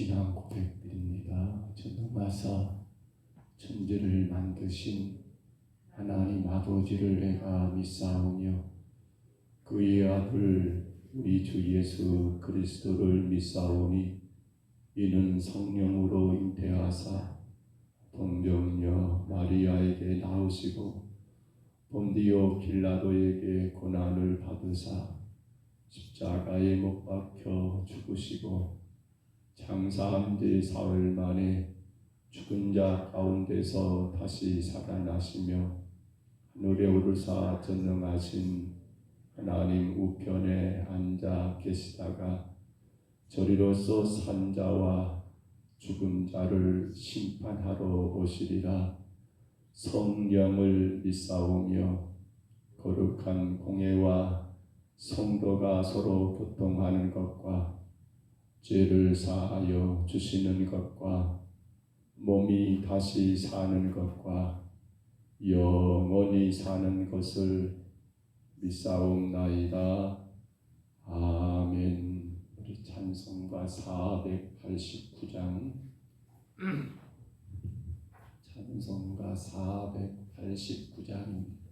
신앙 고백드립니다. 전능하사 천지를 만드신 하나님 아버지를 내가 믿사오며 그의 아들 우리 주 예수 그리스도를 믿사오니 이는 성령으로 잉태하사 동정녀 마리아에게 나오시고 본디오 빌라도에게 고난을 받으사 십자가에 못 박혀 죽으시고 장사한 지 사흘 만에 죽은 자 가운데서 다시 살아나시며 하늘에 오르사 전능하신 하나님 우편에 앉아 계시다가 저리로서 산 자와 죽은 자를 심판하러 오시리라. 성령을 믿사오며 거룩한 공회와 성도가 서로 교통하는 것과 죄를 사하여 주시는 것과 몸이 다시 사는 것과 영원히 사는 것을 믿사옵나이다. 아멘. 우리 찬송가 489장 찬송가 489장입니다.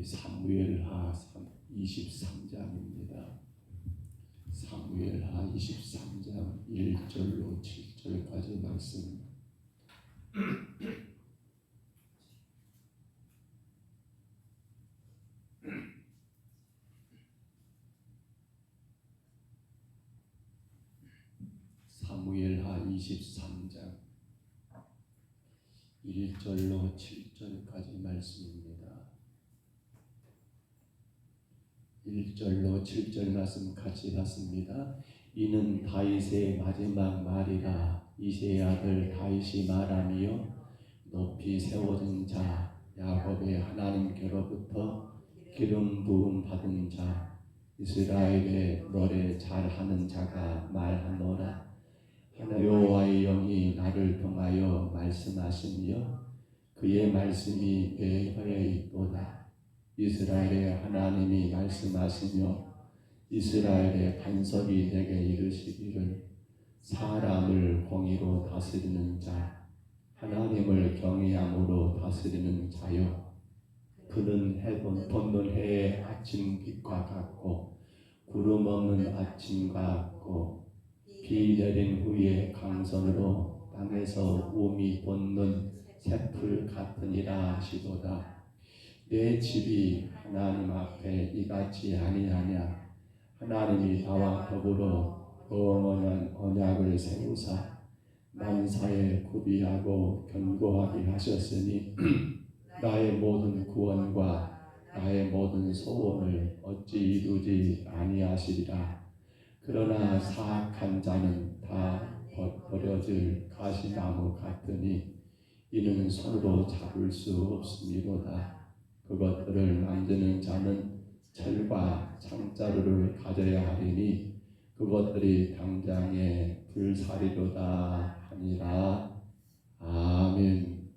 우리 사무엘하 23장입니다. 사무엘하 23장 1절로 7절까지 말씀. 사무엘하 23장 1절로 7절까지 말씀입니다. 1절로 7절 말씀 같이 봤습니다. 이는 다윗의 마지막 말이라. 이새의 아들 다윗이 말하며 높이 세워진 자 야곱의 하나님께로부터 기름 부음 받은 자 이스라엘의 노래 잘하는 자가 말하노라. 여호와의 영이 나를 통하여 말씀하시며 그의 말씀이 내 혀에 있도다. 이스라엘의 하나님이 말씀하시며 이스라엘의 간섭이 내게 이르시기를 사람을 공의로 다스리는 자 하나님을 경외함으로 다스리는 자요 그는 돋는 해의 아침 빛과 같고 구름 없는 아침과 같고 비 내린 후에 강선으로 땅에서 우미 돋는 새풀 같으니라 하시도다. 내 집이 하나님 앞에 이같이 아니하냐. 하나님이 나와 더불어 영원한 언약을 세우사 만사에 구비하고 견고하게 하셨으니 나의 모든 구원과 나의 모든 소원을 어찌 이루지 아니하시리라. 그러나 사악한 자는 다 버려질 가시나무 같으니 이는 손으로 잡을 수 없음이로다. 그것들을 만드는 자는 철과 창자루를 가져야 하리니 그것들이 당장에 불사리로다 하니라. 아멘.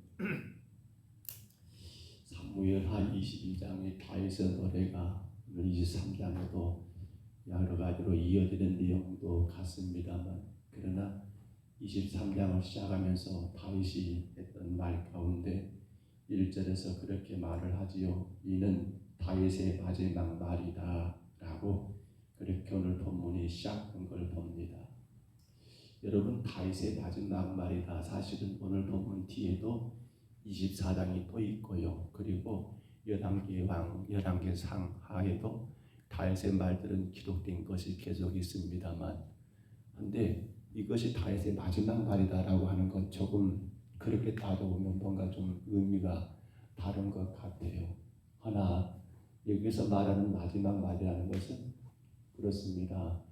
사무엘하 22장의 다윗의 노래가 오늘 23장에도 여러 가지로 이어지는 내용도 같습니다만 그러나 23장을 시작하면서 다윗이 했던 말 가운데 1절에서 그렇게 말을 하지요. 이는 다윗의 마지막 말이다 라고 그렇게 오늘 본문이 시작한 걸 봅니다. 여러분 다윗의 마지막 말이다. 사실은 오늘 본문 뒤에도 24장이 또 있고요. 그리고 열왕기의 왕, 열왕기의 상 하에도 다윗의 말들은 기록된 것이 계속 있습니다만 근데 이것이 다윗의 마지막 말이다라고 하는 건 조금 그렇게 따져보면 뭔가 좀 의미가 다른 것 같아요. 하나 여기서 말하는 마지막 말이라는 것은 그렇습니다.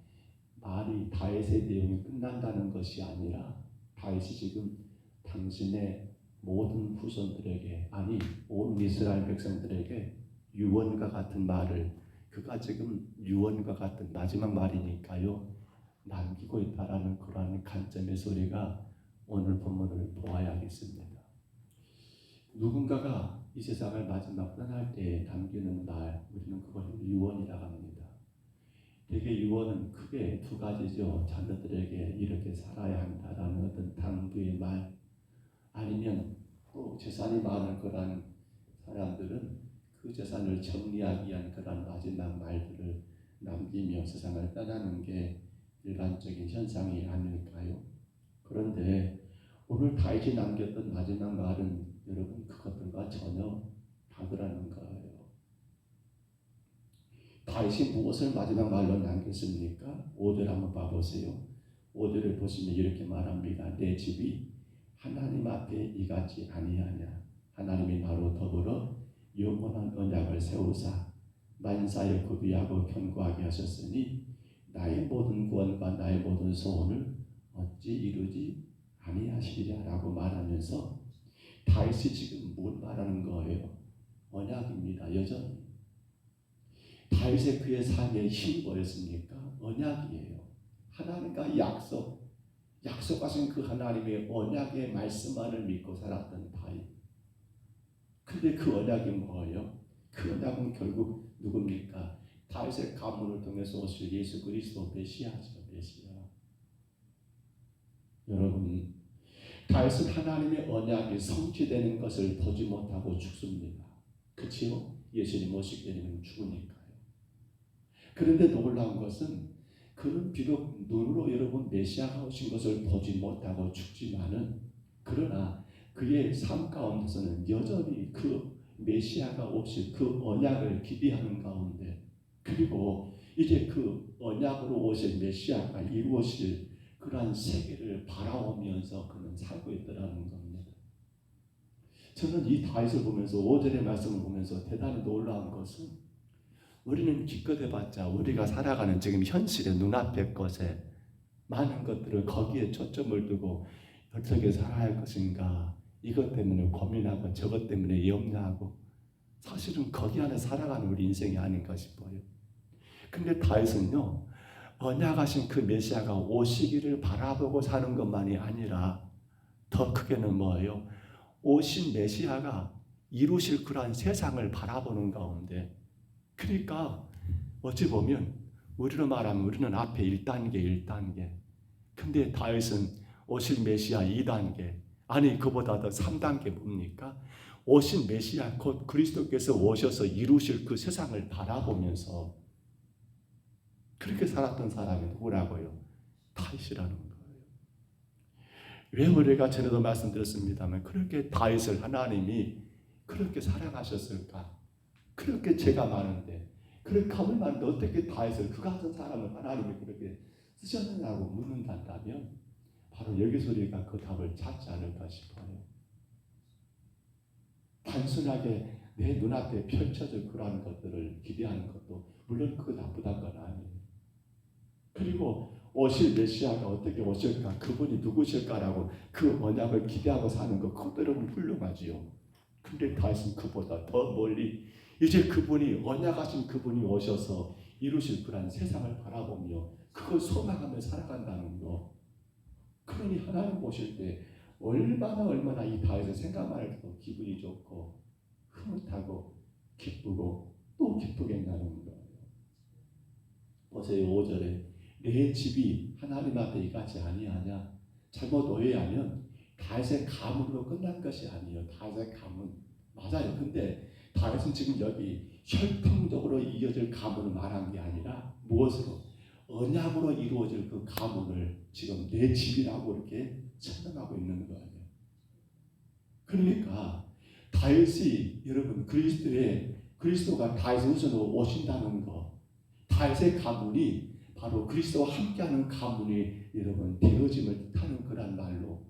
말이 다윗의 내용이 끝난다는 것이 아니라 다윗이 지금 당신의 모든 후손들에게 아니 온 이스라엘 백성들에게 유언과 같은 말을 그가 지금 유언과 같은 마지막 말이니까요 남기고 있다라는 그러한 관점에서 우리가 오늘 본문을 보아야겠습니다. 누군가가 이 세상을 마지막 떠날 때 남기는 말 우리는 그걸 유언이라고 합니다. 대개 유언은 크게 두 가지죠. 자녀들에게 이렇게 살아야 한다라는 어떤 당부의 말 아니면 또 재산이 많은 그런 사람들은 그 재산을 정리하기 위한 그런 마지막 말들을 남기며 세상을 떠나는 게 일반적인 현상이 아닐까요? 그런데 오늘 다윗이 남겼던 마지막 말은 여러분 그것들과 전혀 다르다는 거예요. 다윗이 무엇을 마지막 말로 남겼습니까? 5절 한번 봐보세요. 5절을 보시면 이렇게 말합니다. 내 집이 하나님 앞에 이같이 아니하냐. 하나님이 나로 더불어 영원한 언약을 세우사 만사에 구비하고 견고하게 하셨으니 나의 모든 구원과 나의 모든 소원을 어찌 이루지 아니하시리라라고 말하면서 다윗이 지금 뭘 말하는 거예요? 언약입니다. 여전히 다윗의 그의 삶의 힘이 뭐였습니까? 언약이에요. 하나님과 약속하신 그 하나님의 언약의 말씀만을 믿고 살았던 다윗. 근데 그 언약이 뭐예요? 그 언약은 결국 누굽니까? 다윗의 가문을 통해서 오실 예수 그리스도 메시아죠. 메시아. 여러분 다윗은 하나님의 언약이 성취되는 것을 보지 못하고 죽습니다. 그치요? 예수님 오시게 되면 죽으니까요. 그런데 놀라운 것은 그는 비록 눈으로 여러분 메시아가 오신 것을 보지 못하고 죽지만은 그러나 그의 삶 가운데서는 여전히 그 메시아가 오실 그 언약을 기대하는 가운데 그리고 이제 그 언약으로 오실 메시아가 이루어질 그러한 세계를 바라오면서 그는 살고 있더라는 겁니다. 저는 이 다윗을 보면서 5절의 말씀을 보면서 대단히 놀라운 것은 우리는 기껏 해봤자 우리가 살아가는 지금 현실의 눈앞의 것에 많은 것들을 거기에 초점을 두고 어떻게 살아야 할 것인가 이것 때문에 고민하고 저것 때문에 염려하고 사실은 거기 안에 살아가는 우리 인생이 아닌가 싶어요. 근데 다윗은요 언약하신 그 메시아가 오시기를 바라보고 사는 것만이 아니라 더 크게는 뭐예요? 오신 메시아가 이루실 그러한 세상을 바라보는 가운데 그러니까 어찌 보면 우리로 말하면 우리는 앞에 1단계 근데 다윗은 오실 메시아 2단계 아니 그보다 더 3단계 뭡니까? 오신 메시아 곧 그리스도께서 오셔서 이루실 그 세상을 바라보면서 그렇게 살았던 사람이 누구라고요? 다윗이라는 거예요. 왜 우리가 전에도 말씀드렸습니다만 그렇게 다윗을 하나님이 그렇게 사랑하셨을까? 그렇게 죄가 많은데 그렇게 감을 많은데 어떻게 다윗을 그 같은 사람을 하나님이 그렇게 쓰셨느냐고 묻는다면 바로 여기서 우리가 그 답을 찾지 않을까 싶어요. 단순하게 내 눈앞에 펼쳐질 그러한 것들을 기대하는 것도 물론 그거 나쁘다는 건 아니에요. 그리고 오실 메시아가 어떻게 오실까 그분이 누구실까라고 그 언약을 기대하고 사는 것 그것도 여러분 훌륭하지요. 근데 다윗은 그보다 더 멀리 이제 그분이 언약하신 그분이 오셔서 이루실 그런 세상을 바라보며 그걸 소망하며 살아간다는 거. 그러니 하나님 보실 때 얼마나 이 다윗의 생각만 해도 기분이 좋고 흐뭇하고 기쁘고 또 기쁘겠냐는 거예요. 보세요 5절에 내 집이 하나님 앞에 이같이 아니하냐. 잘못 오해하면 다윗의 가문으로 끝난 것이 아니에요. 다윗의 가문 맞아요. 근데 다윗은 지금 여기 혈통적으로 이어질 가문을 말한 게 아니라 무엇으로? 언약으로 이루어질 그 가문을 지금 내 집이라고 이렇게 설명하고 있는 거예요. 그러니까 다윗이 여러분 그리스도가 다윗의 우선으로 오신다는 거 다윗의 가문이 바로 그리스도와 함께하는 가문이 여러분 되어짐을 뜻하는 그런 말로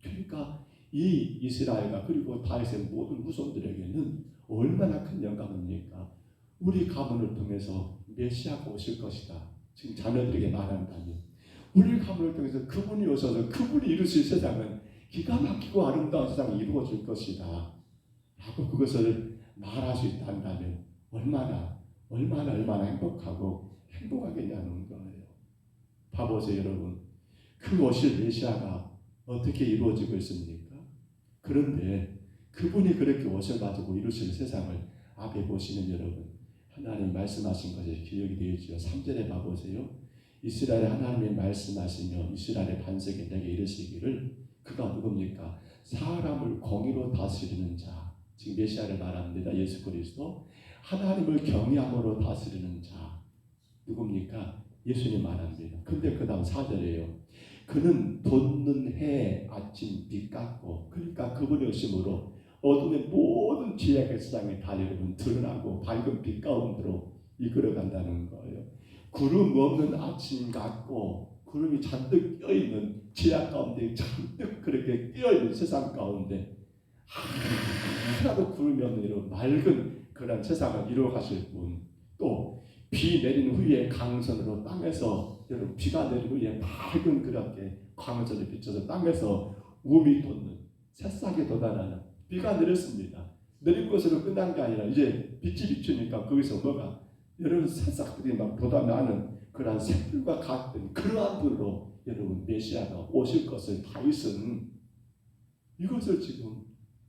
그러니까 이 이스라엘과 그리고 다윗의 모든 후손들에게는 얼마나 큰 영광입니까? 우리 가문을 통해서 메시아가 오실 것이다. 지금 자녀들에게 말한다면 우리 가문을 통해서 그분이 오셔서 그분이 이루실 세상은 기가 막히고 아름다운 세상이 이루어질 것이다. 라고 그것을 말할 수 있다면 얼마나 행복하겠냐는 거예요. 봐보세요 여러분. 그 오실 메시아가 어떻게 이루어지고 있습니까? 그런데 그분이 그렇게 오셔가지고 이루실 세상을 앞에 보시는 여러분 하나님 말씀하신 것이 기억이 되어지요. 3절에 봐보세요. 이스라엘에 하나님이 말씀하시며 이스라엘의 반석에 내게 이르시기를 그가 누굽니까? 사람을 공의로 다스리는 자 지금 메시아를 말합니다. 예수 그리스도 하나님을 경외함으로 다스리는 자 누굽니까? 예수님 말합니다. 근데 그 다음 4절이에요. 그는 돋는 해 아침 빛 같고 그러니까 그분의 오심으로 어둠의 모든 죄악의 세상이 다 여러분 드러나고 밝은 빛 가운데로 이끌어간다는 거예요. 구름 없는 아침 같고 구름이 잔뜩 껴있는 죄악 가운데 잔뜩 그렇게 끼어있는 세상 가운데 하나도 구름이 없는 이런 맑은 그런 세상을 이루어가실 분 또 비 내린 후에 강선으로 땅에서 여러분 비가 내린 후에 밝은 그렇게 광선을 비춰서 땅에서 우음이 돋는 새싹이 돋아나는 비가 내렸습니다. 내린 것으로 끝난 게 아니라 이제 빛이 비추니까 거기서 뭐가 여러분 새싹들이 막 돋아나는 그러한 새들과 같은 그러한 분으로 여러분 메시아가 오실 것을 다윗은 이것을 지금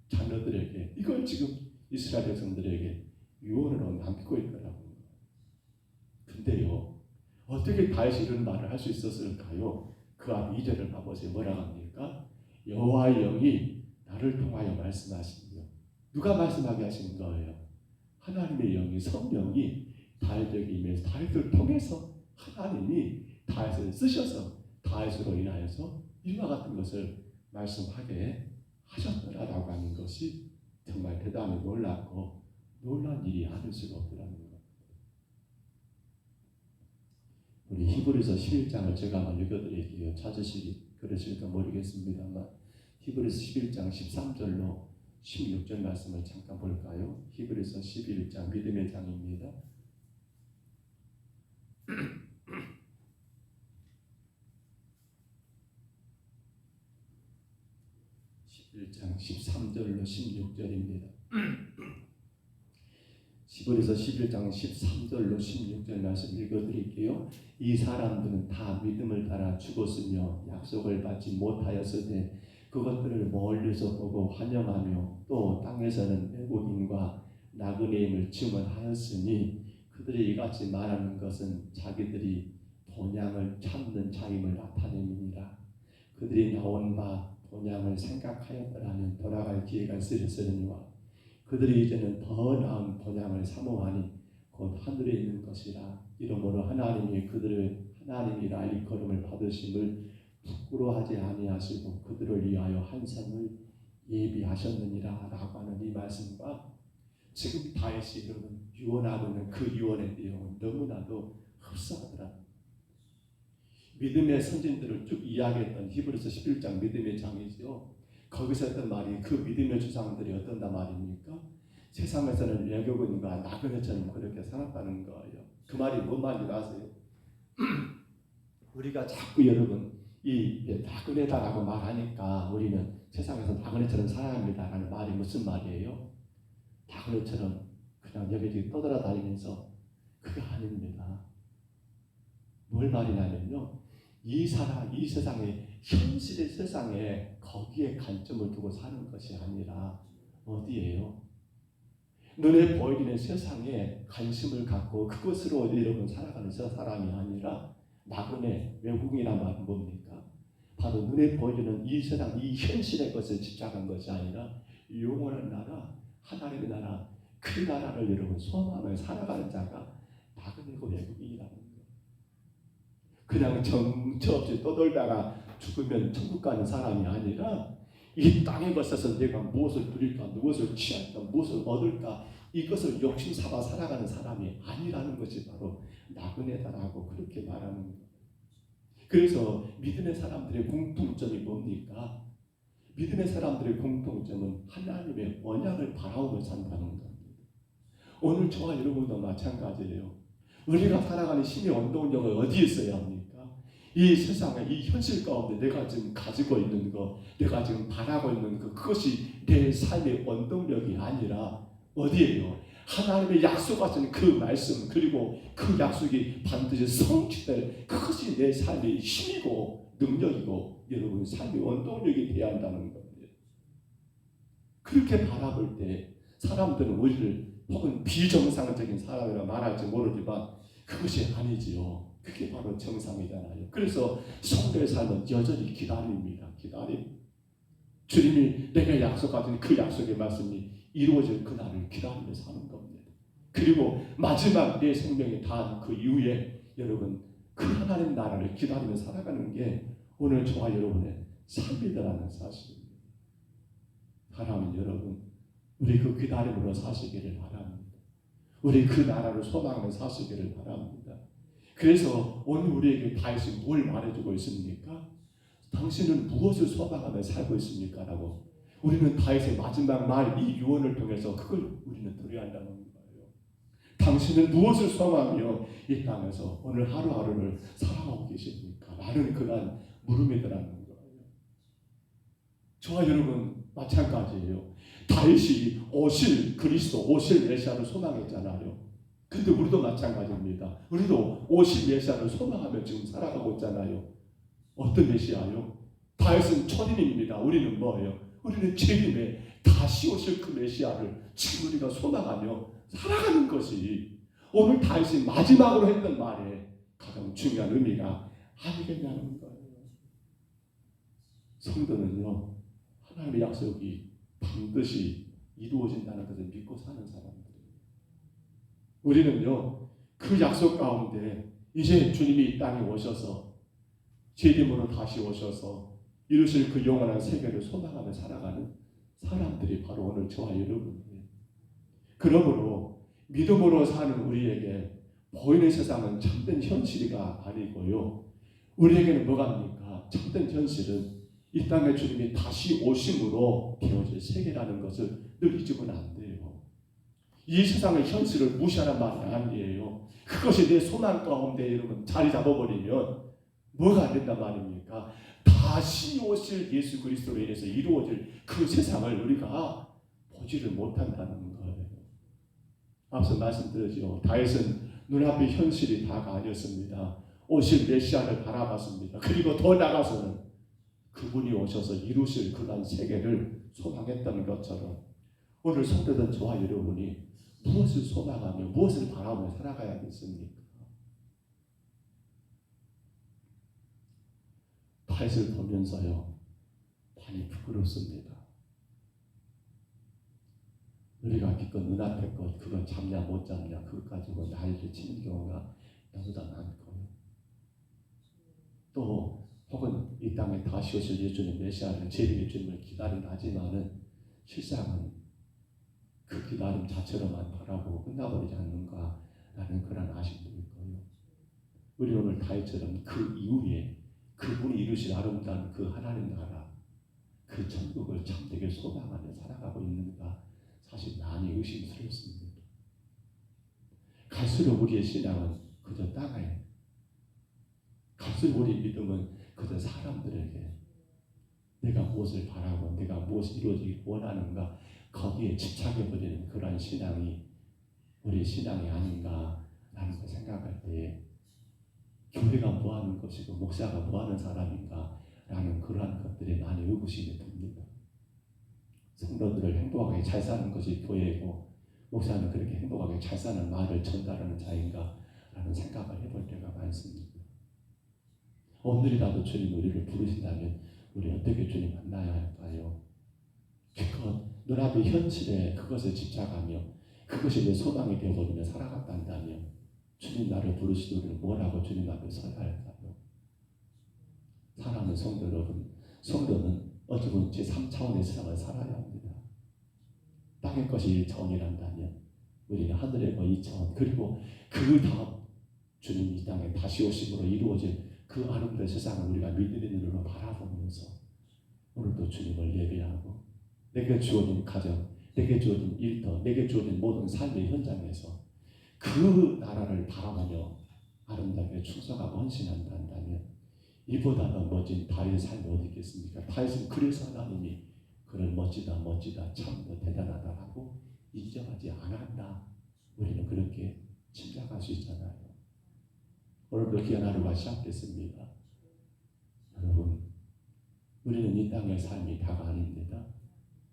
자녀들에게 이걸 지금 이스라엘 백성들에게 유언으로 남기고 있더라고요. 근데요 어떻게 다윗이 이런 말을 할 수 있었을까요? 그 앞 2절을 봐보세요. 뭐라고 합니까? 여호와의 영이 나를 통하여 말씀하시며 누가 말씀하게 하신 거예요? 하나님의 영이 성령이 다윗에게 임해서 다윗을 통해서 하나님이 다윗을 쓰셔서 다윗으로 인하여서 이와 같은 것을 말씀하게 하셨더라라고 하는 것이 정말 대단히 놀랍고 놀란 일이 아닐 수가 없더라는 것. 우리 히브리서 11장을 제가 한번 읽어드릴게요. 그러실까 모르겠습니다만 히브리서 11장 13절로 16절 말씀을 잠깐 볼까요? 히브리서 11장 믿음의 장입니다. 11장 13절로 16절입니다. 히브리서 11장 13절로 16절 말씀 읽어드릴게요. 이 사람들은 다 믿음을 따라 죽었으며 약속을 받지 못하였으되 그것들을 멀리서 보고 환영하며 또 땅에서는 외국인과 나그네임을 증언하였으니 그들이 이같이 말하는 것은 자기들이 본향을 찾는 자임을 나타냄이니라. 그들이 나온 바 본향을 생각하였더라면 돌아갈 기회가 있으렸으니와 그들이 이제는 더 나은 본향을 사모하니 곧 하늘에 있는 것이라. 이러므로 하나님이 그들을 하나님이라 일컬음을 받으심을 부끄러워하지 아니하시고 그들을 위하여 한 상을 예비하셨느니라 라고 하는 이 말씀과 지금 다윗이 여러분 유언하고 있는 그 유언의 내용은 너무나도 흡사하더라. 믿음의 선진들을 쭉 이야기했던 히브리서 11장 믿음의 장이죠. 거기서 했던 말이 그 믿음의 주장들이 어떤 말입니까? 세상에서는 외국인과 나그네처럼 그렇게 살았다는 거예요. 그 말이 뭔 말인지 아세요? 우리가 자꾸 여러분 이 나그네다라고 말하니까 우리는 세상에서 나그네처럼 살아야 합니다라는 말이 무슨 말이에요? 나그네처럼 그냥 여기저기 떠돌아다니면서 그게 아닙니다. 뭘 말이냐면요, 이 세상의 현실의 세상에 거기에 관점을 두고 사는 것이 아니라 어디예요? 눈에 보이는 세상에 관심을 갖고 그것으로 여러분 살아가는 사람이 아니라 나그네 외국인이란 말은 뭡니까? 바로 눈에 보이는 이 세상 이 현실의 것을 집착한 것이 아니라 영원한 나라 하나님의 나라 그 나라를 여러분 소망하며 살아가는 자가 나그네고 외국인이라는 거예요. 그냥 정처 없이 떠돌다가 죽으면 천국 가는 사람이 아니라 이 땅에 거쳐서 내가 무엇을 누릴까, 무엇을 취할까, 무엇을 얻을까 이것을 욕심 삼아 살아가는 사람이 아니라는 것이 바로 나그네다라고 그렇게 말하는 거예요. 그래서 믿음의 사람들의 공통점이 뭡니까? 믿음의 사람들의 공통점은 하나님의 언약을 바라보며 산다는 겁니다. 오늘 저와 여러분도 마찬가지예요. 우리가 살아가는 신의 원동력을 어디에 써야 합니까? 이 세상에 이 현실 가운데 내가 지금 가지고 있는 것, 내가 지금 바라고 있는 것, 그것이 내 삶의 원동력이 아니라 어디에요? 하나님의 약속하신 그 말씀 그리고 그 약속이 반드시 성취될 그것이 내 삶의 힘이고 능력이고 여러분 삶의 원동력이 되어야 한다는 겁니다. 그렇게 바라볼 때 사람들은 우리를 혹은 비정상적인 사람이라 말할지 모르지만 그것이 아니지요. 그게 바로 정상이잖아요. 그래서 성도의 삶은 여전히 기다립니다. 기다림. 주님이 내가 약속하신 그 약속의 말씀이 이루어질 그날을 기다리며 사는 겁니다. 그리고 마지막 내 생명이 다한 그 이후에 여러분 그 하나님 나라를 기다리며 살아가는 게 오늘 저와 여러분의 삶이라는 사실입니다. 사랑하는 여러분, 우리 그 기다림으로 사시기를 바랍니다. 우리 그 나라를 소망하며 사시기를 바랍니다. 그래서 오늘 우리에게 다윗이 뭘 말해주고 있습니까? 당신은 무엇을 소망하며 살고 있습니까? 라고 우리는 다윗의 마지막 말 이 유언을 통해서 그걸 우리는 들어야 한다는 거예요. 당신은 무엇을 소망하며 이 땅에서 오늘 하루하루를 살아가고 계십니까? 라는 그런 물음이더라는 거예요. 저와 여러분 마찬가지예요. 다윗이 오실 그리스도, 오실 메시아를 소망했잖아요. 근데 우리도 마찬가지입니다. 우리도 오실 메시아를 소망하며 지금 살아가고 있잖아요. 어떤 메시아요? 다윗은 초림입니다. 우리는 뭐예요? 우리는 주님의 다시 오실 그 메시아를 지금 우리가 소망하며 살아가는 것이 오늘 다윗이 마지막으로 했던 말에 가장 중요한 의미가 아니겠냐는 거예요. 성도는요, 하나님의 약속이 반드시 이루어진다는 것을 믿고 사는 사람들이에요. 우리는요 그 약속 가운데 이제 주님이 이 땅에 오셔서 재림으로 다시 오셔서 이루실 그 영원한 세계를 소망하며 살아가는 사람들이 바로 오늘 저와 여러분이에요. 그러므로 믿음으로 사는 우리에게 보이는 세상은 참된 현실이가 아니고요. 우리에게는 뭐갑니까? 참된 현실은 이 땅에 주님이 다시 오심으로 되어질 세계라는 것을 늘 잊으면 안 돼요. 이 세상의 현실을 무시하는 말이 아니에요. 그것이 내 소망 가운데 여러분 자리 잡아버리면 뭐가 안 된단 말입니까? 다시 오실 예수 그리스도로 인해서 이루어질 그 세상을 우리가 보지를 못한다는 거예요. 앞서 말씀드렸죠. 다윗은 눈앞의 현실이 다가 아니었습니다. 오실 메시아를 바라봤습니다. 그리고 더 나아가서는 그분이 오셔서 이루실 그런 세계를 소망했던 것처럼 오늘 성도된 저와 여러분이 무엇을 소망하며 무엇을 바라며 살아가야겠습니까? 다윗을 보면서요 많이 부끄럽습니다. 우리가 기껏 눈앞에 것 그거 잡냐 못 잡냐 그것 가지고 난리를 치는 경우가 너무나 많고요. 또 혹은 이 땅에 다시 오실 예수님 메시아를 재림의 주님을 기다린다 하지만은 실상은 그 기다림 자체로만 바라보고 끝나버리지 않는가라는 그런 아쉬움도 있고요. 우리 오늘 다윗처럼 그 이후에 그분이 이루실 아름다운 그 하나님 나라 그 천국을 참되게 소망하며 살아가고 있는가 사실 많이 의심스럽습니다. 갈수록 우리의 신앙은 그저 땅에 갈수록 우리의 믿음은 그저 사람들에게 내가 무엇을 바라고 내가 무엇을 이루어지기 원하는가 거기에 집착해버리는 그러한 신앙이 우리의 신앙이 아닌가라는 걸 생각할 때에 교회가 뭐하는 것이고 목사가 뭐하는 사람인가 라는 그러한 것들에 많이 의구심이 듭니다. 성도들을 행복하게 잘 사는 것이 교회이고 목사는 그렇게 행복하게 잘 사는 말을 전달하는 자인가 라는 생각을 해볼 때가 많습니다. 오늘이라도 주님 우리를 부르신다면 우리 어떻게 주님 만나야 할까요? 그것 눈앞의 현실에 그것에 집착하며 그것이 내 소망이 되어버리며 살아갔다 한다면 주님 나를 부르시되 우리는 뭐라고 주님 앞에 서야 할까요? 사랑하는 성도 여러분, 성도는 어쩌면 제3차원의 세상을 살아야 합니다. 땅의 것이 1차원이란다면 우리는 하늘의 것 2차원 그리고 그 다음 주님 이 땅에 다시 오심으로 이루어질 그 아름다운 세상을 우리가 믿음의 눈으로 바라보면서 오늘도 주님을 예배하고 내게 주어진 가정, 내게 주어진 일터, 내게 주어진 모든 삶의 현장에서 그 나라를 바라보며 아름답게 충성하고 헌신한다 한다면 이보다 더 멋진 다윗의 삶이 어디 있겠습니까? 다윗은 그래서 하나님이 그를 멋지다 참 대단하다라고 인정하지 않았나 우리는 그렇게 짐작할 수 있잖아요. 오늘도 귀한 하루가 시작됐습니다. 여러분 우리는 이 땅의 삶이 다가 아닙니다.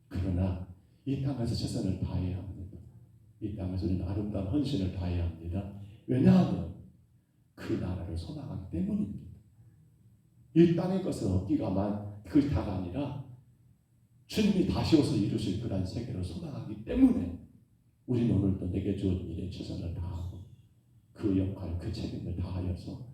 그러나 이 땅에서 최선을 다해야 합니다. 이 땅에서 우리는 아름다운 헌신을 다해야 합니다. 왜냐하면 그 나라를 소망하기 때문입니다. 이 땅의 것을 얻기가만 그 다가 아니라 주님이 다시 오서 이루실 그런 세계를 소망하기 때문에 우리는 오늘도 내게 주어진 일에 최선을 다하고 그 역할, 그 책임을 다하여서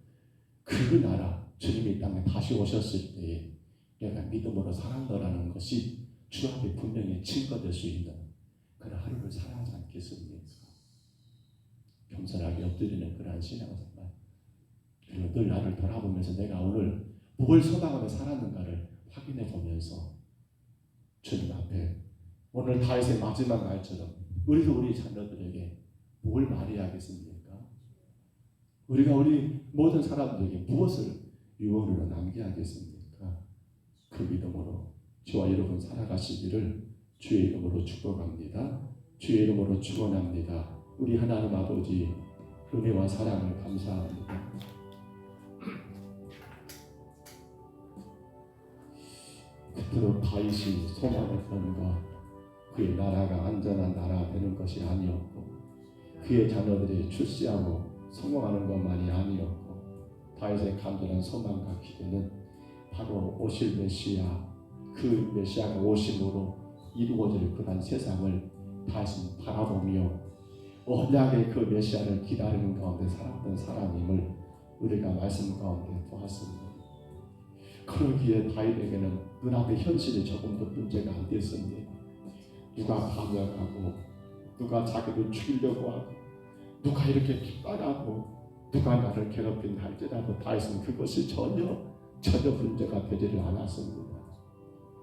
그 나라, 주님이 이 땅에 다시 오셨을 때에 내가 믿음으로 살아간다는 것이 주 앞에 분명히 증거될 수 있는 그런 하루를 살아야 하지 않겠습니까? 겸손하게 엎드리는 그러한 신앙생활 그리고 늘 나를 돌아보면서 내가 오늘 뭘 소망하며 살았는가를 확인해 보면서 주님 앞에 오늘 다윗의 마지막 말처럼 우리도 우리 자녀들에게 뭘 말해야겠습니까? 우리가 우리 모든 사람들에게 무엇을 유언으로 남겨야겠습니까? 그 믿음으로 저와 여러분 살아가시기를 주의 이름으로 축복합니다. 주의 이름으로 축원합니다. 우리 하나님 아버지 은혜와 사랑을 감사합니다. 그토록 다윗이 소망했던 것 그의 나라가 안전한 나라가 되는 것이 아니었고 그의 자녀들이 출세하고 성공하는 것만이 아니었고 다윗의 간절한 소망과 기대는 바로 오실 메시아 그 메시아가 오심으로 이루어질 그런 세상을 다시 바라보며 언약의 그 메시아를 기다리는 가운데 살았던 사람임을 우리가 말씀 가운데 보았습니다. 그러기에 다윗에게는 눈앞의 현실이 조금도 문제가 안 됐습니다. 누가 반역하고 누가 자기를 죽이려고 하고 누가 이렇게 핍박하고 누가 나를 괴롭힌다 할지라도 다윗은 그것이 전혀 문제가 되지를 않았습니다.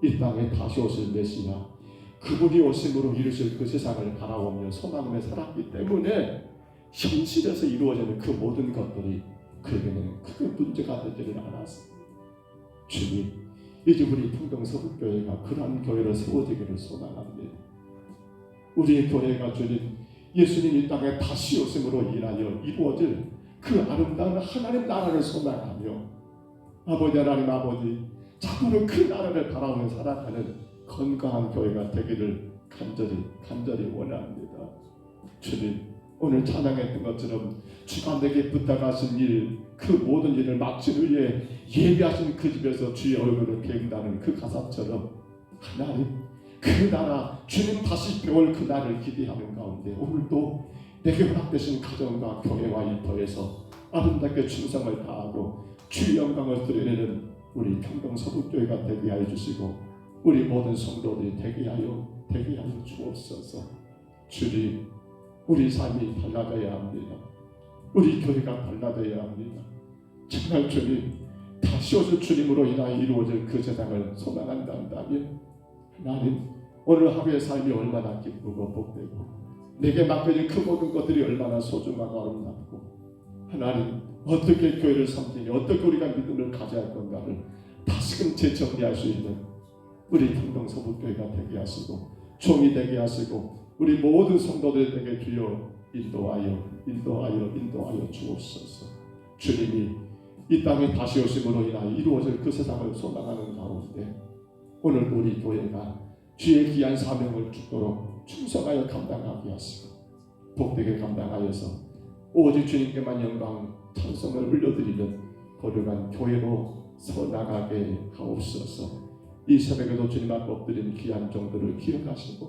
이 땅에 다시 오실 메시아, 그분이 오심으로 이루실 그 세상을 바라보며 소망하며 살았기 때문에 현실에서 이루어지는 그 모든 것들이 그에게는 크게 문제가 되지를 않았습니다. 주님, 이제 우리 풍경서북교회가 그러한 교회로 세워지기를 소망합니다. 우리의 교회가 주님, 예수님 이 땅에 다시 오심으로 인하여 이루어질 그 아름다운 하나님 나라를 소망하며 아버지 하나님 아버지 자꾸는 그 나라를 바라보며 살아가는 건강한 교회가 되기를 간절히 원합니다. 주님, 오늘 찬양했던 것처럼 주가 내게 부탁하신 일, 그 모든 일을 마친 후에 예배하신 그 집에서 주의 얼굴을 배운다는 그 가사처럼 하나님 그 나라 주님 다시 배울 그 날을 기대하는 가운데 오늘도 내게 허락되신 가정과 교회와 일터에서 아름답게 충성을 다하고 주의 영광을 드러내는 우리 평동서북교회가 되게 하여 주시고 우리 모든 성도들이 되게 하여 주옵소서. 주님, 우리 삶이 달라져야 합니다. 우리 교회가 달라져야 합니다. 정말 주님, 다시 오실 주님으로 인하여 이루어질 그 세상을 소망한다면 하나님, 오늘 하루의 삶이 얼마나 기쁘고 복되고 내게 맡겨진 그 모든 것들이 얼마나 소중하고 아름답고 하나님, 어떻게 교회를 섬기며 어떻게 우리가 믿음을 가져야 할 건가를 다시금 재정리할 수 있는 우리 평동서북교회가 되게 하시고 종이 되게 하시고 우리 모든 성도들에게 주여 인도하여 주옵소서. 주님이 이 땅에 다시 오심으로 인하여 이루어질 그 세상을 소망하는 가운데 오늘 우리 교회가 주의 귀한 사명을 죽도록 충성하여 감당하게 하시고 복되게 감당하여서 오직 주님께만 영광 찬송을 올려드리는 거룩한 교회로 서나가게 하옵소서. 이 새벽에도 주님 앞에 엎드린 귀한 종들을 기억하시고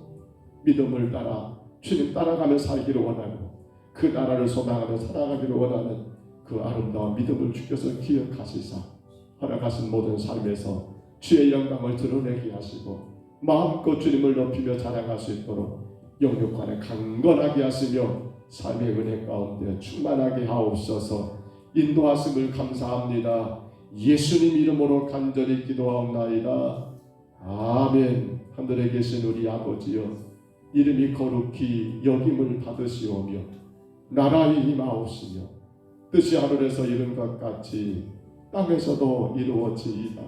믿음을 따라 주님 따라가며 살기를 원하고 그 나라를 소망하며 살아가기를 원하는 그 아름다운 믿음을 주께서 기억하시사 허락하신 모든 삶에서 주의 영광을 드러내게 하시고 마음껏 주님을 높이며 자랑할 수 있도록 영육간에 강건하게 하시며 삶의 은혜 가운데 충만하게 하옵소서. 인도하심을 감사합니다. 예수님 이름으로 간절히 기도하옵나이다. 아멘. 하늘에 계신 우리 아버지여, 이름이 거룩히 여김을 받으시오며 나라의 임하옵시며 뜻이 하늘에서 이룬 것 같이 땅에서도 이루어지이다.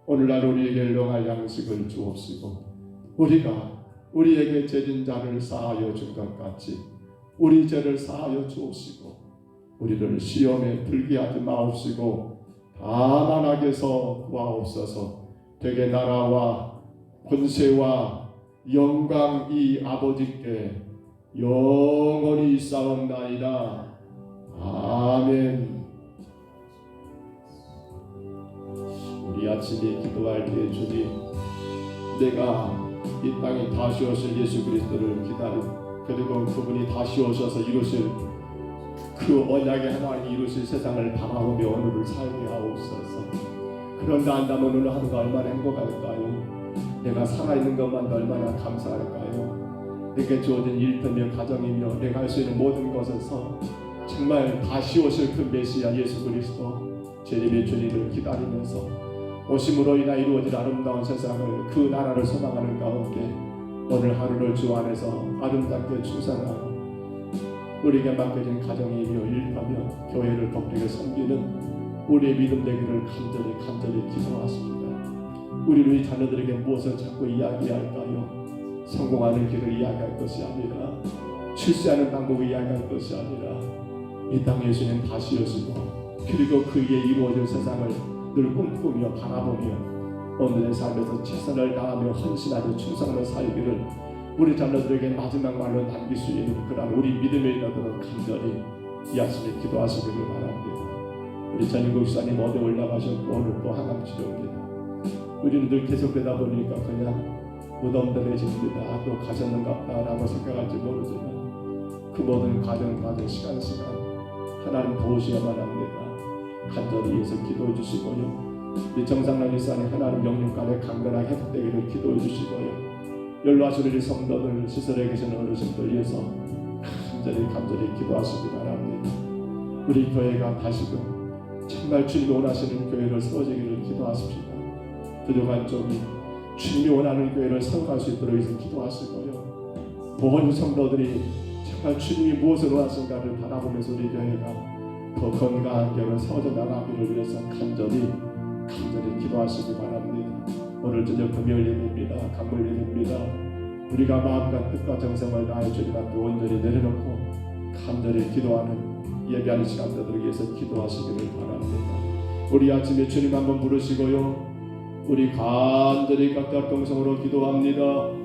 오늘날 우리에게 일용할 양식을 주옵시고 우리가 우리에게 죄진 자를 사하여 준 것 같이 우리 죄를 사하여 주옵시고 우리를 시험에 들게 하지 마옵시고 다만 악에서 구하옵소서. 되게 나라와 권세와 영광이 아버지께 영원히 있사옵나이다. 아멘. 우리 아침에 기도할 때 주님, 내가 이 땅에 다시 오실 예수 그리스도를 기다리고 그리고 그분이 다시 오셔서 이루실 그 언약의 하나님 이루실 세상을 바라보며 오늘을 살게 하옵소서. 그런가 한다면 오늘 하루가 얼마나 행복할까요? 내가 살아있는 것만도 얼마나 감사할까요? 내게 주어진 일터며 가정이며 내가 할 수 있는 모든 것에서 정말 다시 오실 그 메시아 예수 그리스도 제2의 주님을 기다리면서 오심으로 인하 이루어질 아름다운 세상을 그 나라를 소망하는 가운데 오늘 하루를 주 안에서 아름답게 충성하고 우리에게 맡겨진 가정이며 일하며 교회를 복되게 섬기는 우리의 믿음 되기를 간절히 기도하십니다. 우리 자녀들에게 무엇을 자꾸 이야기할까요? 성공하는 길을 이야기할 것이 아니라 출세하는 방법을 이야기할 것이 아니라 이 땅에 예수님 다시 오시고 그리고 그 위에 이루어질 세상을 늘 꿈꾸며 바라보며 오늘의 삶에서 최선을 다하며 헌신하며 충성하며 살기를 우리 자녀들에게 마지막 말로 남길 수 있는 그런 우리 믿음에 이르도록 간절히 이 아침에 기도하시기를 바랍니다. 우리 전인국 기사님 어디 올라가셨고 오늘 또 항암 치료입니다. 우리는 늘 계속되다 보니까 그냥 무덤덤해집니다. 또 가셨는갑다라고 생각할지 모르지만 그 모든 과정 시간 하나님 보시야만 합니다. 간절히 위해서 기도해 주시고요. 우리 정상란 일산이 하나님 영육간에 강건하게 회복되기를 기도해 주시고요. 연로하신 우리 성도들, 시설에 계시는 어르신들 위해서 간절히 기도하시기 바랍니다. 우리 교회가 다시금 정말 주님이 원하시는 교회를 세워지기를 기도하십시다. 부족한 쪽이 주님이 원하는 교회를 세워갈 수 있도록 해서 기도하시고요. 모든 성도들이 정말 주님이 무엇을 원하신가를 바라보면서 우리 교회가 더 건강한 교회를 세워져 나가기를 위해서 간절히 기도하시기 바랍니다. 오늘 저녁 금요일 예배입니다. 강물 예배입니다. 우리가 마음과 뜻과 정성을 다해 주님 앞에 온전히 내려놓고 간절히 기도하는 예배하는 시간들을 위해서 기도하시기를 바랍니다. 우리 아침에 주님 한번 부르시고요. 우리 간절히 각각 동성으로 기도합니다.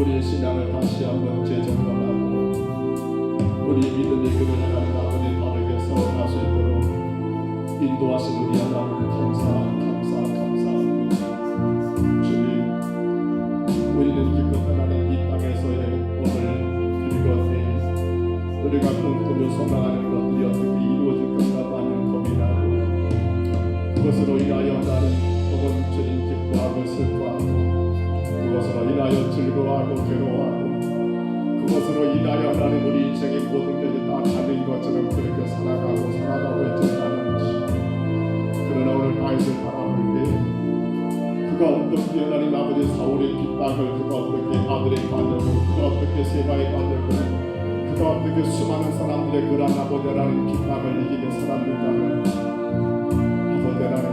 우리의 신앙을 다시 한번 재점검하고 우리 믿음의 길을 하나님 아버지 바르게 세워갈 수 있도록 인도하신 우리 하나님 감사합니다. 주님, 우리는 기껏 하나님 이 땅에서의 오늘 그리고 내일 우리가 꿈꾸며 소망하는 것들이 어떻게 이루어질 건가 하는 고민하고 그것으로 인하여 나는 혹은 주님 기뻐하고 슬퍼하고 그것으로 인하여 즐거워하고 괴로워하고 그것으로 인하여 나는 우리 인생의 모든 것이 다 달린 것처럼 그렇게 살아가고 있지는 것이 그러나 오늘 다윗을 바라볼 때 그가 어떻게 하나님 아버지 사울의 핍박을 그가 어떻게 아들의 반역을 그가 어떻게 세바의 반역을 그가 어떻게 수많은 사람들의 그런 아버지라는 핍박을 이기는 사람들과는 아버지라는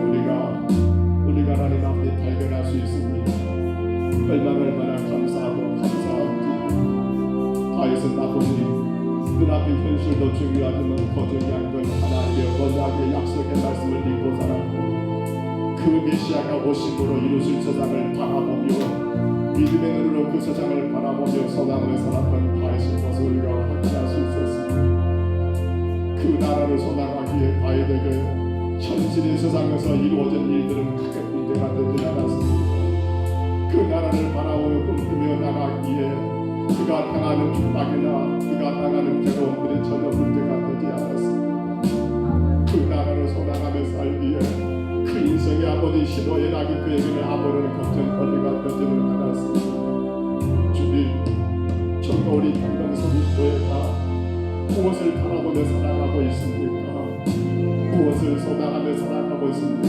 우리가 하나님 앞에 발견할 수 있습니다. 얼마나 감사한지 다윗은 나보니 눈앞의 현실도 중요하지만 더 중요한 건 하나님의 언약의 약속의 말씀을 믿고 살았고 그 메시아가 오심으로 이루실 세상을 바라보며 믿음의 눈으로 그 세상을 바라보며 소망을 살았던 다윗의 것을 우리가 확인할 수 있었습니다. 그 나라를 소망하기에 다윗에게 현실의 세상에서 이루어진 일들은 크게 문제가 되지 않았습니다. 그 나라를 바라보며 꿈꾸며 나가기에 그가 당하는 핍박이나 그가 당하는 괴로움들이 전혀 문제가 되지 않았습니다. 그 나라를 소망하며 살기에 그 인생의 아버지 시도의 낙이 그에게는 아무런 걱정거리가 되지는 않았습니다. 주님, 정말 우리 강동석이 교회가 무엇을 바라보며 살아가고 있습니까? 무엇을 소망하며 살아가고 있습니까?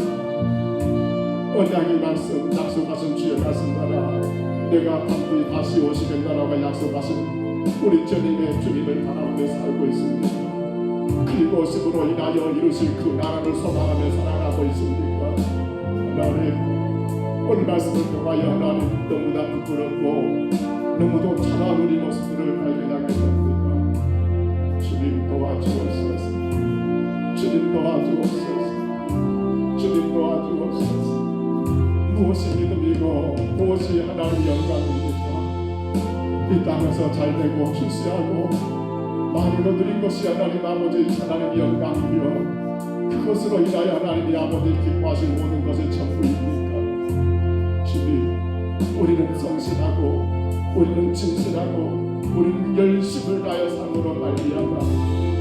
언약의 말씀, 약속하신 주의 말씀 따라 내가 반드시 다시 오시겠다라고 약속하신 우리 주님을 바라보며 살고 있습니다. 그리고 오심으로 인하여 이루실 그 나라를 소망하며 살아가고 있습니까? 하나님, 오늘 말씀을 통하여 하나님 너무나 부끄럽고 너무도 찬한 우리 모습들을 발견하게 됩니다. 주님 도와주옵소서. 주님 도와주옵소서. 주님 도와주옵소서. 무엇이 믿음이고 무엇이 하나님의 영광입니까? 이 땅에서 잘되고 출세하고 많이 거두린 것이 하나님 아버지 하나님의 영광이며 그것으로 인하여 하나님의 아버지 기뻐하실 모든 것이 전부입니까? 주님, 우리는 성실하고 우리는 진실하고 우리는 열심을 다하여 삶으로 말미암아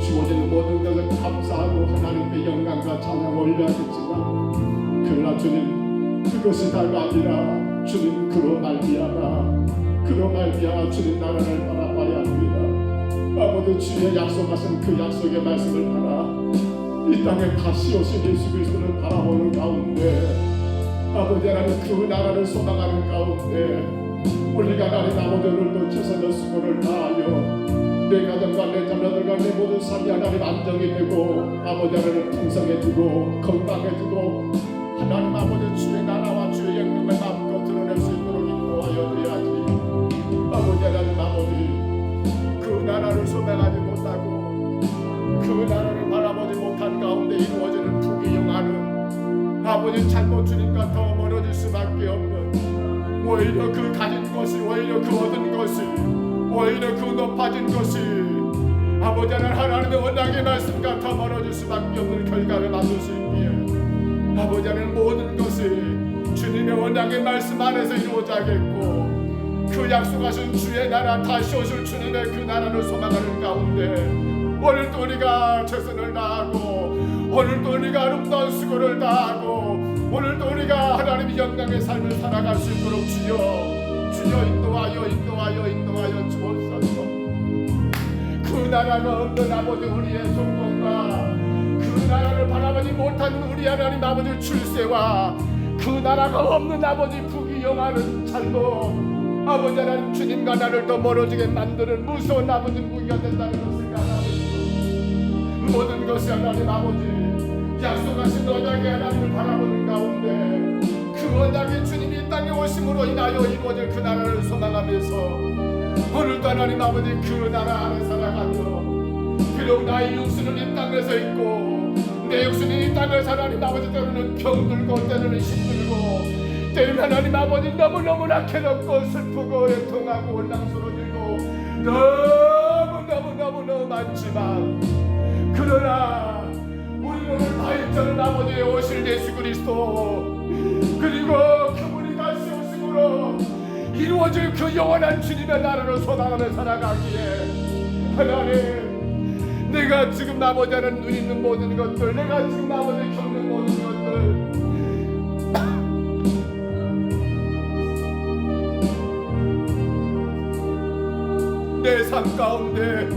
주어지는 모든 것을 감사하고 하나님께 영광과 찬양 올려야겠지만 그러나 주님 그것이 다가 아니라 주님 그로 말미암아 주님 나라를 바라봐야 합니다. 아버지 주의 약속하신 그 약속의 말씀을 따라 이 땅에 다시 오신 예수 그리스도를 바라보는 가운데 아버지 하나님 그 나라를 소망하는 가운데 우리가 하나님 아버지 오늘도 최선의 수고를 다하여 내 가정과 내 자녀들과 내 모든 삶이 하나님 안정이 되고 아버지 하나님 풍성해지고 건강해지고 하나님 아버지 주의 나라와 주의 영광을 마음껏 드러낼 수 있도록 인도하여 드려야지. 아버지 하나님 아버지 그 나라를 소망하지 못하고 그 나라를 바라보지 못한 가운데 이루어지는 부귀영화는 아버지 잘못 주님과 더 멀어질 수밖에 없는 오히려 그 가진 것이 오히려 그 얻은 것이 오히려 그 높아진 것이 아버지 하나님의 원하게 말씀과 더 멀어질 수밖에 없는 결과를 만들 수 있기에 아버지 하나님 모든 것이 주님의 원하게 말씀 안에서 이루어져야겠고 그 약속하신 주의 나라 다시 오실 주님의 그 나라를 소망하는 가운데 오늘도 우리가 최선을 다하고 오늘도 우리가 아름다운 수고를 다하고 오늘도 우리가 하나님의 영광의 삶을 살아갈 수 있도록 주여 인도하여 주옵소서. 그 나라가 없는 아버지 우리의 성공과 그 나라를 바라보지 못하는 우리 하나님 아버지 출세와 그 나라가 없는 아버지 부귀영화는 잘못 아버지 하나님 주님과 나를 더 멀어지게 만드는 무서운 아버지 무기가 된다는 것을 알아보시고 모든 것이 하나님 아버지 약속하신 언약의 하나님을 바라보는 가운데 그 언약의 주님이 이 땅에 오심으로 인하여 이루어질 그 나라를 소망하면서 오늘도 하나님 아버지 그 나라 안에 살아가며 비록 나의 육신은 이 땅에서 있고 내 육신이 이 땅에서 하나님 아버지 때로는 병들고 때로는 힘들고 때로는 하나님 아버지 너무너무나 괴롭고 슬프고 애통하고 원망스러워지고 너무 많지만 그러나 우리는 다윗처럼 아버지의 오실 예수 그리스도 그리고 그분이 다시 오심으로 이루어질 그 영원한 주님의 나라를 소망하며 살아가기에 하나님 내가 지금 아버지 하는 눈 있는 모든 것들 내가 지금 아버지 겪는 모든 것들 내 삶 가운데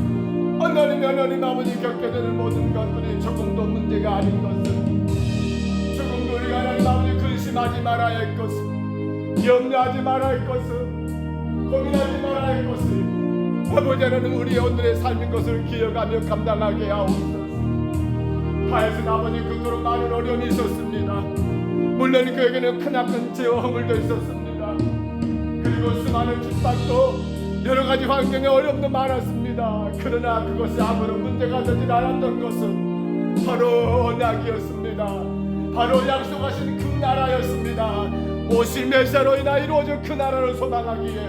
하나님 아버지 겪게 되는 모든 것들이 조금도 문제가 아닌 것을 조금도 우리가 하나님 아버지 근심하지 말아야 할 것을 염려하지 말아야 할 것을 고민하지 말아야 할 것을 아버지 하나님 우리 오늘의 삶인 것을 기억하며 감당하게 하옵소서. 다윗은 아버지 그토록 많은 어려움이 있었습니다. 물론 그에게는 크나큰 죄와 허물도 있었습니다. 그리고 수많은 핍박도 여러가지 환경의 어려움도 많았습니다. 그러나 그것이 아무런 문제가 되지 않았던 것은 바로 언약이었습니다. 바로 약속하신 그 나라였습니다. 오실 메시아로 인하 이루어질 그 나라를 소망하기에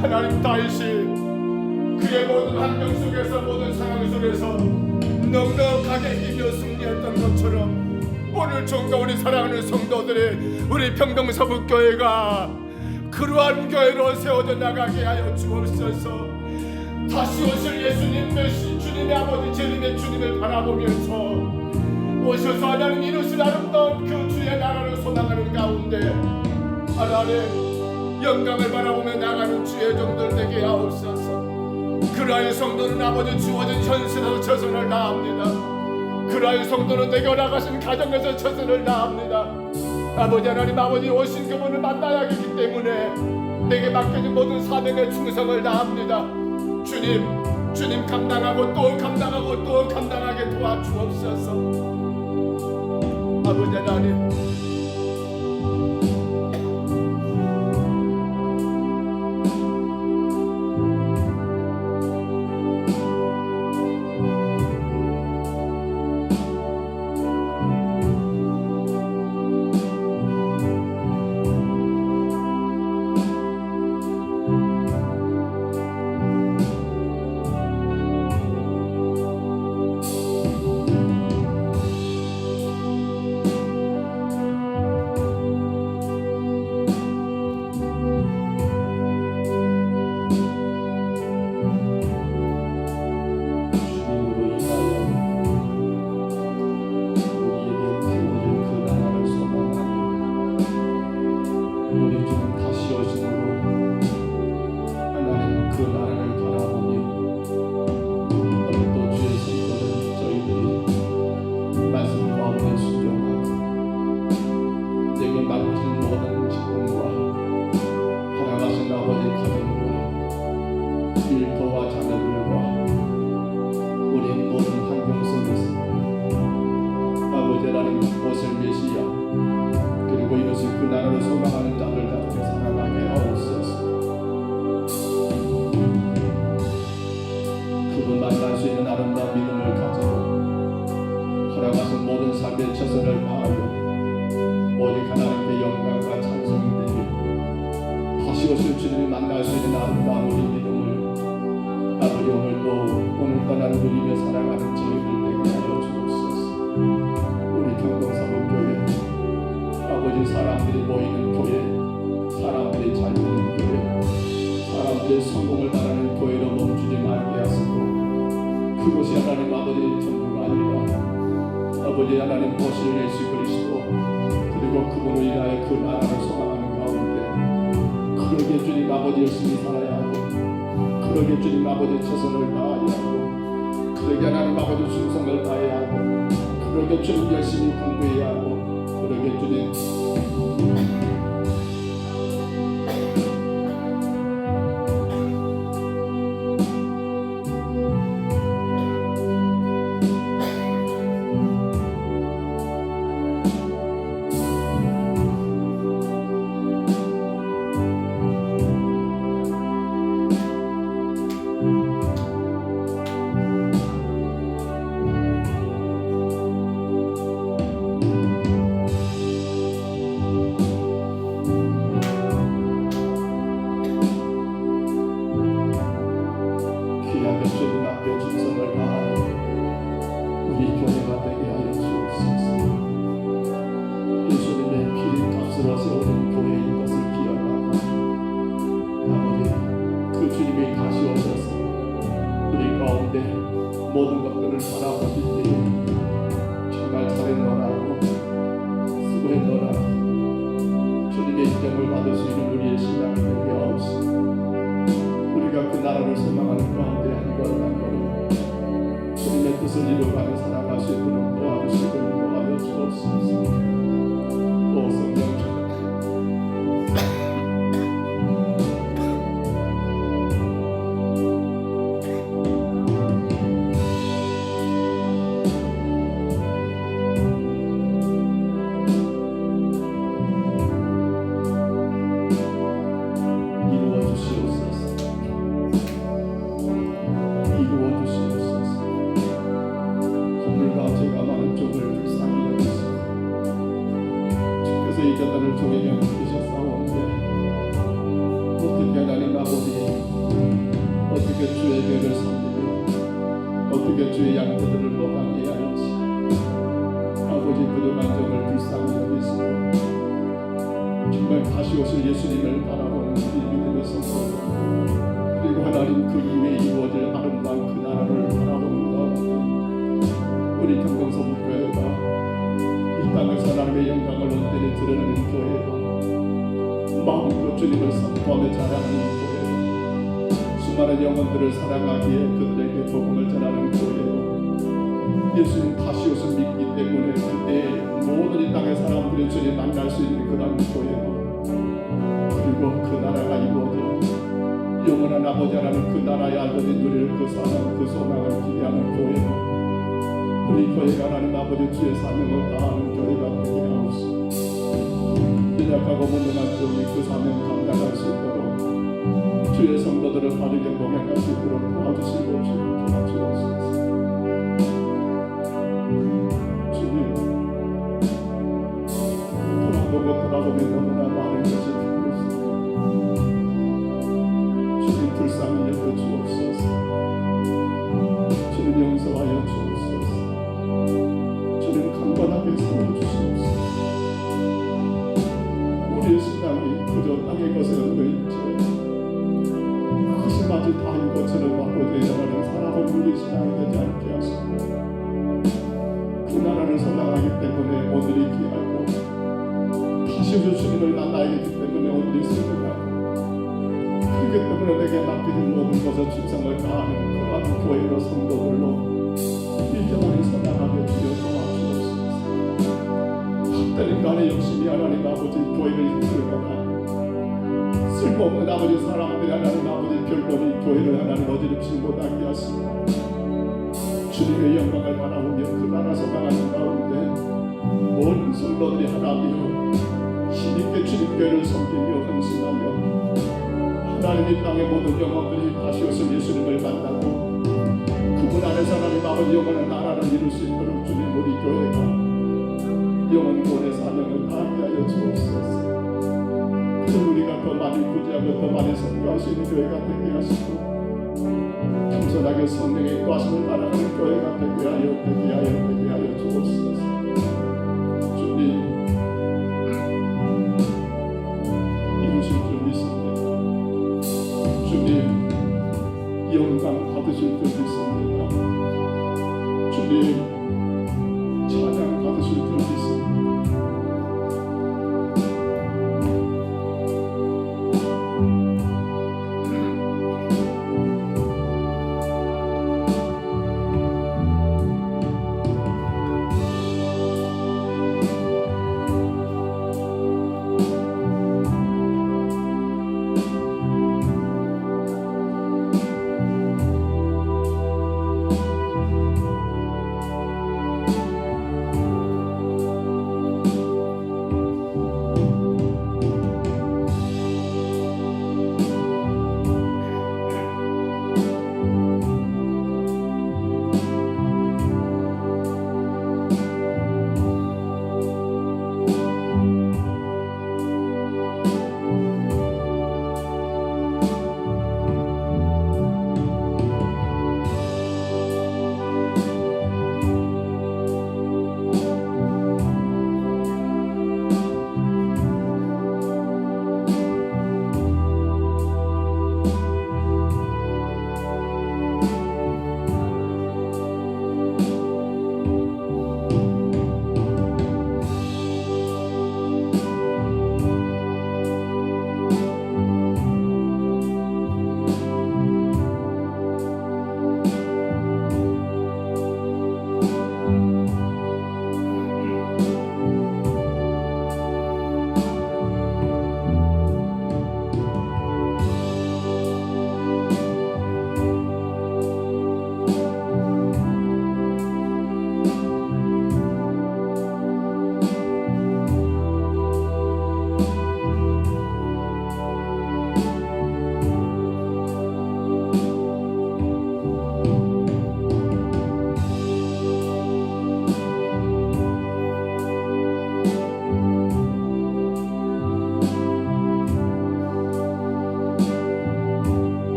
하나님 다윗이 그의 모든 환경 속에서 모든 상황 속에서 넉넉하게 이기며 승리했던 것처럼 오늘 종과 우리 사랑하는 성도들의 우리 평동서북교회가 그러한 교회로 세워져 나가게 하여 주옵소서. 다시 오실 예수님 메시 주님의 아버지 재림의 주님을 바라보면서 오셔서 하나님 이루실 아름다운 그 주의 나라를 소망하는 가운데 하나님 영광을 바라보며 나가는 주의 종들 되게 하옵소서. 그러한 성도는 아버지 주어진 현실에서 최선을 다합니다. 그러한 성도는 내게 나가신 가정에서 최선을 다합니다. 아버지 하나님 아버지 오신 그분을 만나야 하기 때문에 내게 맡겨진 모든 사명에 충성을 다합니다. 주님 감당하고 또 감당하게 도와주옵소서. 아버지 하나님 나라를 소망하는 자들 가운데 살아가게 하옵소서. 그분 만날 수 있는 아름다운 믿음을 가지고 허락하신 모든 삶의 최선을 다하여 오직 하나님께 영광과 찬송이 되며 다시 오실 주님을 만날 수 있는 아름다운 우리 믿음을 아버지 오늘 떠나는 우리며 살아가는 저희들 되게 하여 주옵소서. 우리 경동사목교회 아버지 사람들이 모이는 교회, 사람들이 잘 되는 교회, 사람들의 성공을 바라는 교회로 멈추지 말게 하시고 그것이 하나님 아버지 전부가 아니라 아버지 하나님 보실 예수 그리스도 그리고 그분을 위하여 그 나라를 소망하는 가운데 그러게 주님 아버지 열심히 살아야 하고 그러게 주님 아버지 최선을 다해야 하고 그러게 하나님 아버지 충성을 다해야 하고 그러게 주님 열심히 공부해야 하고 그러게 주님 주님 앞에 충성을 다하는 우리 교회가 되게 하여 주옵소서. 예수님의 피 값으로 세워진 교회인 것을 기억하고 아버지 그 주님이 다시 오셔서 우리 가운데 모든 것들을 바라보실 때에 정말 잘했노라고 수고했노라 주님의 인정을 받을 수 있는 우리의 신앙이 되게 하옵시고 우리가 그 나라를 소망하는 가운데 한 걸음 한 걸음 주님의 뜻을 이루어가며 살아갈 수 있도록 도와주시고 인도하여 주옵소서. 오 성령 이 자들을 종에게 맡기셨사오는데 어떻게 하나님 아버지 어떻게 주의 배를 섬기고 어떻게 주의 양떼들을 먹게 할지 아버지 부족한 점을 불쌍히 여기시고 정말 다시 오실 예수님을 바라보는 우리 믿음의 성도 그리고 하나님 그 이후에 이루어질 아름다운 그 나라를 바라보는 가운데 우리 경동서목교회가 이 땅에서 하나님의 영광을 온전히 드러내는 교회로 마음껏 주님을 선포하며 자랑하는 교회로 수많은 영혼들을 사랑하기에 그들에게 복음을 전하는 교회로 예수님 다시 오신 믿기 때문에 그때 모든 이 땅의 사람들이 주님 만날 수 있는 그런 교회로 그리고 그 나라가 이루어져 영원한 아버지 하나님 그 나라의 아들이 누릴 그 사랑 그 소망을 기대하는 교회로 우리 교회가 하나님 아버지 주의 사명을 다하는 교회가 되게 하옵소서. 연약하고 무능한 종이 그 사명 감당할 수 있도록 주의 성도들을 바르게 목양할 수 있도록 도와주시고 주님 도와주옵소서. 주님 돌아보면 너무나 많은 것이 있습니다. 주님 불쌍히 여겨주옵소서. 주님 용서하여 주옵소서. 주님 강건하게 세워주시옵소서. 우리의 신앙이 그저 땅의 것에 얽혀있지 그것이 마치 다인 것처럼 바꿔져 나가는 사람은 우리의 신앙이 되지 않게 하시고 그 나라를 소망하기 때문에 오늘이 귀하고 다시 오실 주님을 만나야 하기 때문에 오늘이 소중하고 그렇기 때문에 내게 맡기는 모든 것을 충성을 다하는 그러한 교회로 성도들로 일정하게 선양하게 주여 도와주옵소서. 때는 간에 열심히 하나님 아버지 교회를 이끌어가나 쓸모없는 아버지 사람들이 하나님 아버지 별도의 교회를 하나님 어지럽지 못하게 하시고 주님의 영광을 바라보며 그 나라 소망하는 가운데 모든 성도들이 하나 되어 힘있게 주님께를 섬기며 헌신하며 하나님 이 땅의 모든 영혼들이 다시 오신 예수님을 만나고 그분 안에서 하나님 아버지 영원한 나라를 이룰 수 있도록 주님 우리 교회가 영원 구원의 사명을 다하게 하여 주옵소서. 그래서 우리가 더 많이 구제하고 더 많이 선교할 수 있는 교회가 되게 하시고 겸손하게 성령의 인도하심을 따라가는 교회가 되게 하여 주옵소서.